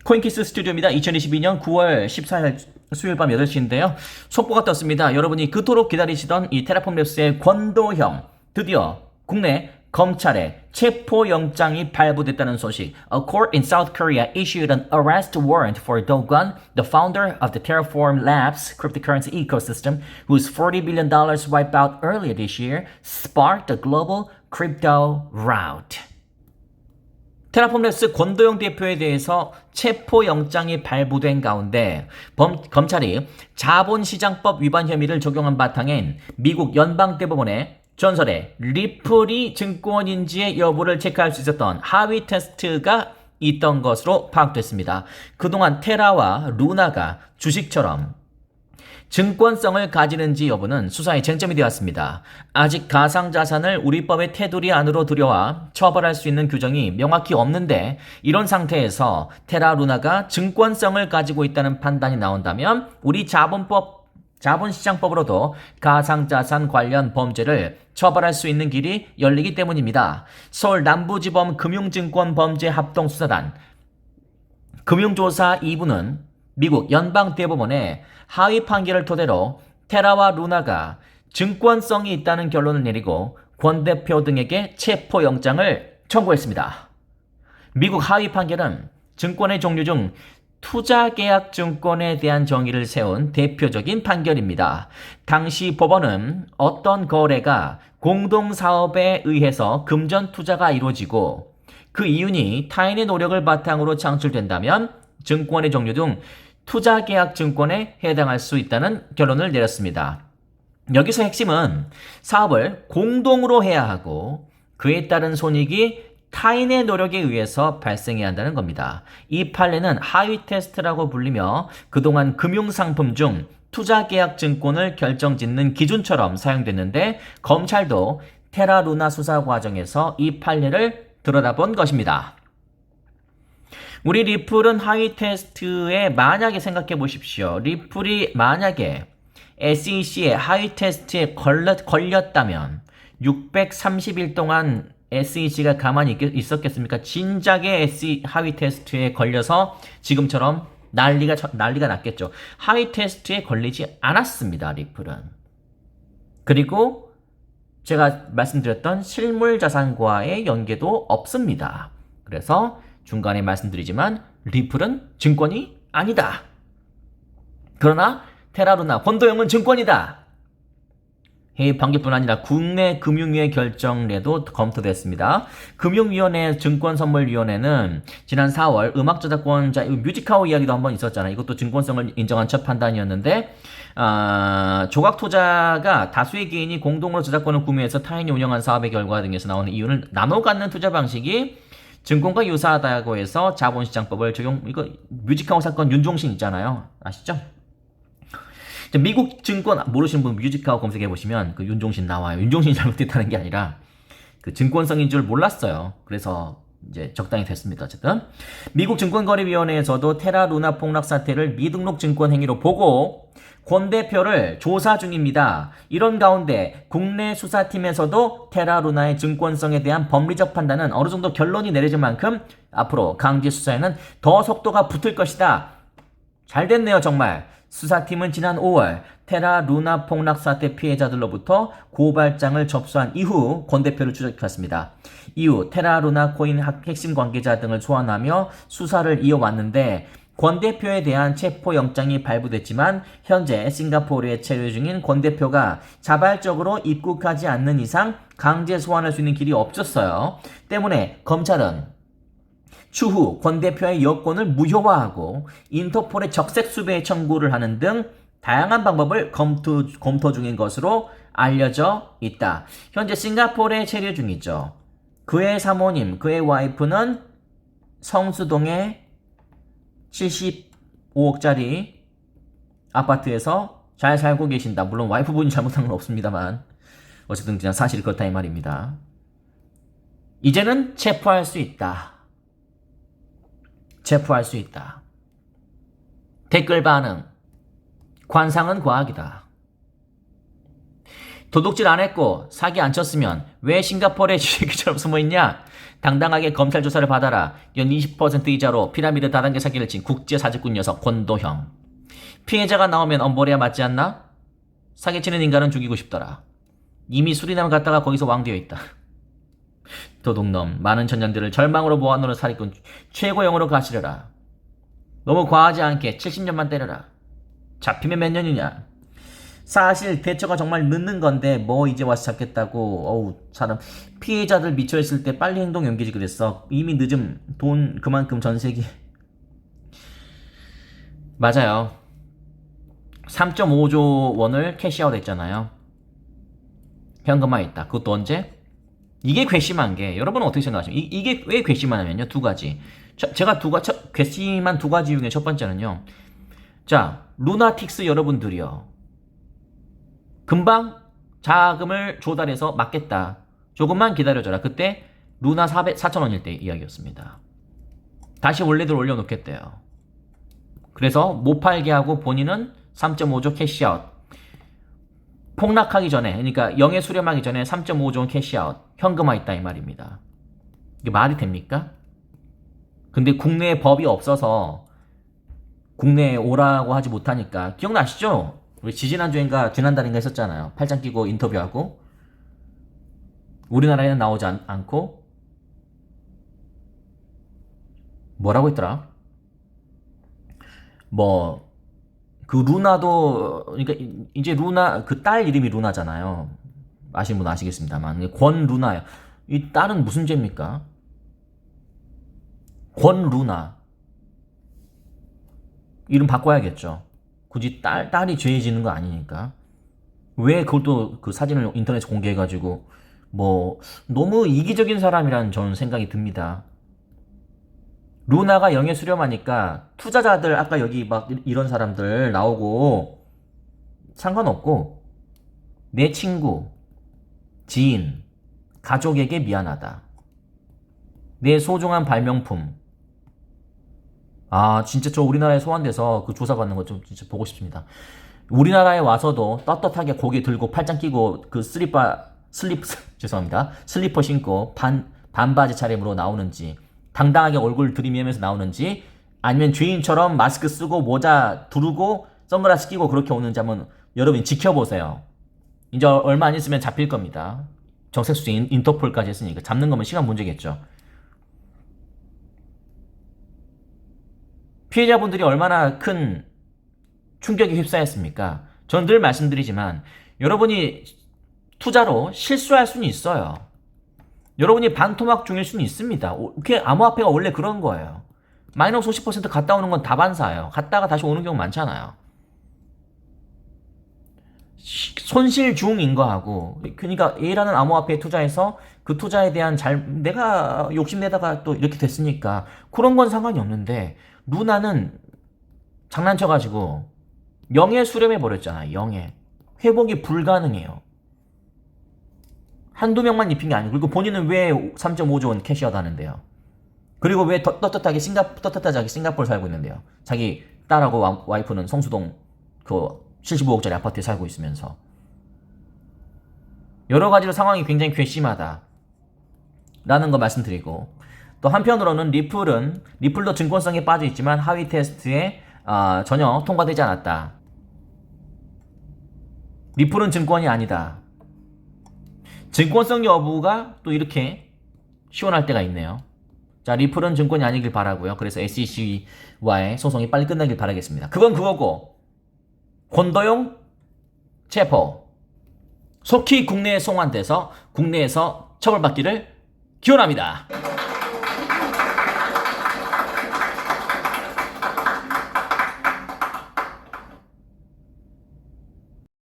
코인키스 스튜디오입니다. 2022년 9월 14일 수요일 밤 8시인데요. 속보가 떴습니다. 여러분이 그토록 기다리시던 이 테라폼 랩스의 권도형 드디어 국내 검찰에 체포영장이 발부됐다는 소식. A court in South Korea issued an arrest warrant for Do Kwon, the founder of the Terraform Labs cryptocurrency ecosystem, whose $40 billion wipeout earlier this year sparked a global crypto rout. 테라폼랩스 권도영 대표에 대해서 체포영장이 발부된 가운데 검찰이 자본시장법 위반 혐의를 적용한 바탕엔 미국 연방대법원의 전설의 리플이 증권인지의 여부를 체크할 수 있었던 하위 테스트가 있던 것으로 파악됐습니다. 그동안 테라와 루나가 주식처럼 증권성을 가지는지 여부는 수사의 쟁점이 되었습니다. 아직 가상자산을 우리법의 테두리 안으로 들여와 처벌할 수 있는 규정이 명확히 없는데 이런 상태에서 테라루나가 증권성을 가지고 있다는 판단이 나온다면 우리 자본시장법으로도 가상자산 관련 범죄를 처벌할 수 있는 길이 열리기 때문입니다. 서울 남부지법 금융증권범죄합동수사단 금융조사 2부는 미국 연방대법원의 하위 판결을 토대로 테라와 루나가 증권성이 있다는 결론을 내리고 권 대표 등에게 체포영장을 청구했습니다. 미국 하위 판결은 증권의 종류 중 투자계약 증권에 대한 정의를 세운 대표적인 판결입니다. 당시 법원은 어떤 거래가 공동사업에 의해서 금전 투자가 이루어지고 그 이윤이 타인의 노력을 바탕으로 창출된다면 증권의 종류 중 투자계약 증권에 해당할 수 있다는 결론을 내렸습니다. 여기서 핵심은 사업을 공동으로 해야 하고 그에 따른 손익이 타인의 노력에 의해서 발생해야 한다는 겁니다. 이 판례는 하위 테스트라고 불리며 그동안 금융상품 중 투자계약 증권을 결정짓는 기준처럼 사용됐는데 검찰도 테라루나 수사 과정에서 이 판례를 들여다본 것입니다. 우리 리플은 하위 테스트에 만약에 생각해 보십시오. 리플이 만약에 SEC의 하위 테스트에 걸렸다면 630일 동안 SEC가 가만히 있었겠습니까? 진작에 SE 하위 테스트에 걸려서 지금처럼 난리가 났겠죠. 하위 테스트에 걸리지 않았습니다. 리플은. 그리고 제가 말씀드렸던 실물 자산과의 연계도 없습니다. 그래서 중간에 말씀드리지만 리플은 증권이 아니다. 그러나 테라루나 권도형은 증권이다. 해외 판결뿐 아니라 국내 금융위의 결정례도 검토됐습니다. 금융위원회 증권선물위원회는 지난 4월 음악저작권자 뮤직하우 이야기도 한번 있었잖아요. 이것도 증권성을 인정한 첫 판단이었는데 조각투자가 다수의 개인이 공동으로 저작권을 구매해서 타인이 운영한 사업의 결과 등에서 나오는 이윤을 나눠 갖는 투자 방식이 증권과 유사하다고 해서 자본시장법을 적용. 이거 뮤직하우 사건 윤종신 있잖아요. 아시죠? 미국 증권 모르시는 분 뮤직하우 검색해 보시면 그 윤종신 나와요. 윤종신이 잘못됐다는 게 아니라 그 증권성인 줄 몰랐어요. 그래서 이제 적당히 됐습니다. 어쨌든 미국 증권거래위원회에서도 테라루나 폭락 사태를 미등록 증권 행위로 보고 권 대표를 조사 중입니다. 이런 가운데 국내 수사팀에서도 테라루나의 증권성에 대한 법리적 판단은 어느 정도 결론이 내려질 만큼 앞으로 강제 수사에는 더 속도가 붙을 것이다. 잘 됐네요, 정말. 수사팀은 지난 5월 테라루나 폭락 사태 피해자들로부터 고발장을 접수한 이후 권 대표를 추적했습니다. 이후 테라루나 코인 핵심 관계자 등을 소환하며 수사를 이어왔는데 권 대표에 대한 체포영장이 발부됐지만 현재 싱가포르에 체류 중인 권 대표가 자발적으로 입국하지 않는 이상 강제 소환할 수 있는 길이 없었어요. 때문에 검찰은 추후 권 대표의 여권을 무효화하고 인터폴에 적색 수배 청구를 하는 등 다양한 방법을 검토 중인 것으로 알려져 있다. 현재 싱가포르에 체류 중이죠. 그의 사모님, 그의 와이프는 성수동의 75억짜리 아파트에서 잘 살고 계신다. 물론 와이프분이 잘못한 건 없습니다만 어쨌든 그냥 사실이 그렇다 이 말입니다. 이제는 체포할 수 있다. 체포할 수 있다. 댓글 반응. 관상은 과학이다. 도둑질 안 했고 사기 안 쳤으면 왜 싱가포르에 쥐새끼처럼 숨어있냐? 당당하게 검찰 조사를 받아라. 연 20% 이자로 피라미드 다단계 사기를 친 국제사기꾼 녀석 권도형. 피해자가 나오면 엄벌해야 맞지 않나? 사기치는 인간은 죽이고 싶더라. 이미 수리남 갔다가 거기서 왕되어 있다. 도둑놈, 많은 천년들을 절망으로 모아놓은 사기꾼 최고형으로 가시려라. 너무 과하지 않게 70년만 때려라. 잡히면 몇 년이냐? 사실 대처가 정말 늦는 건데 뭐 이제 와서 잡겠다고. 어우, 사람 피해자들 미쳐있을 때 빨리 행동 연기지 그랬어. 이미 늦음. 돈 그만큼 전세기. 맞아요. 3.5조 원을 캐시아웃 했잖아요. 현금화 했다. 그것도 언제? 이게 괘씸한 게, 여러분은 어떻게 생각하십니까? 이게 왜 괘씸하냐면요, 두 가지. 제가 괘씸한 두 가지 중에 첫 번째는요. 자, 루나틱스 여러분들이요. 금방 자금을 조달해서 막겠다. 조금만 기다려줘라. 그때 루나 4,000원일 때 이야기였습니다. 다시 원래대로 올려놓겠대요. 그래서 못 팔게 하고 본인은 3.5조 캐시아웃. 폭락하기 전에, 그러니까 영에 수렴하기 전에 3.5조 원 캐시아웃. 현금화 있다 이 말입니다. 이게 말이 됩니까? 근데 국내에 법이 없어서 국내에 오라고 하지 못하니까, 기억나시죠? 우리 지지난주인가 지난달인가 했었잖아요. 팔짱 끼고 인터뷰하고 우리나라에는 나오지 않고 뭐라고 했더라? 뭐 그 루나도, 그러니까 이제 루나 그 딸 이름이 루나잖아요. 아시는 분 아시겠습니다만 권 루나요. 이 딸은 무슨 죄입니까? 권 루나 이름 바꿔야겠죠. 굳이 딸이 죄 지는 거 아니니까. 왜 그것도 그 사진을 인터넷에 공개해가지고 뭐 너무 이기적인 사람이라는 저는 생각이 듭니다. 루나가 영에 수렴하니까 투자자들 아까 여기 막 이런 사람들 나오고 상관없고 내 친구, 지인, 가족에게 미안하다. 내 소중한 발명품. 아, 진짜 저 우리나라에 소환돼서 그 조사받는 거 좀 진짜 보고 싶습니다. 우리나라에 와서도 떳떳하게 고개 들고 팔짱 끼고 그 죄송합니다. 슬리퍼 신고 반바지 차림으로 나오는지, 당당하게 얼굴 들이밀면서 나오는지, 아니면 죄인처럼 마스크 쓰고 모자 두르고 선글라스 끼고 그렇게 오는지 한번 여러분이 지켜보세요. 이제 얼마 안 있으면 잡힐 겁니다. 정색수재 인터폴까지 했으니까 잡는 거면 시간 문제겠죠. 피해자분들이 얼마나 큰 충격에 휩싸였습니까? 저는 늘 말씀드리지만 여러분이 투자로 실수할 수는 있어요. 여러분이 반토막 중일 수는 있습니다. 그게 암호화폐가 원래 그런 거예요. 마이너스 50% 갔다 오는 건 다반사예요. 갔다가 다시 오는 경우 많잖아요. 손실 중인 거하고, 그러니까 A라는 암호화폐에 투자해서 그 투자에 대한 내가 욕심내다가 또 이렇게 됐으니까 그런 건 상관이 없는데, 루나는 장난쳐가지고 영에 수렴해 버렸잖아요. 영에 회복이 불가능해요. 한두 명만 입힌 게 아니고, 그리고 본인은 왜 3.5조 원 캐시아웃 하는데요? 그리고 왜 떳떳하게 싱가포르 살고 있는데요? 자기 딸하고 와이프는 성수동 그 75억짜리 아파트에 살고 있으면서. 여러 가지로 상황이 굉장히 괘씸하다 라는 거 말씀드리고, 또 한편으로는 리플도 증권성에 빠져 있지만 하위 테스트에 전혀 통과되지 않았다. 리플은 증권이 아니다. 증권성 여부가 또 이렇게 시원할 때가 있네요. 자, 리플은 증권이 아니길 바라고요. 그래서 SEC와의 소송이 빨리 끝나길 바라겠습니다. 그건 그거고, 권도용 체포 속히 국내에 송환돼서 국내에서 처벌받기를 기원합니다.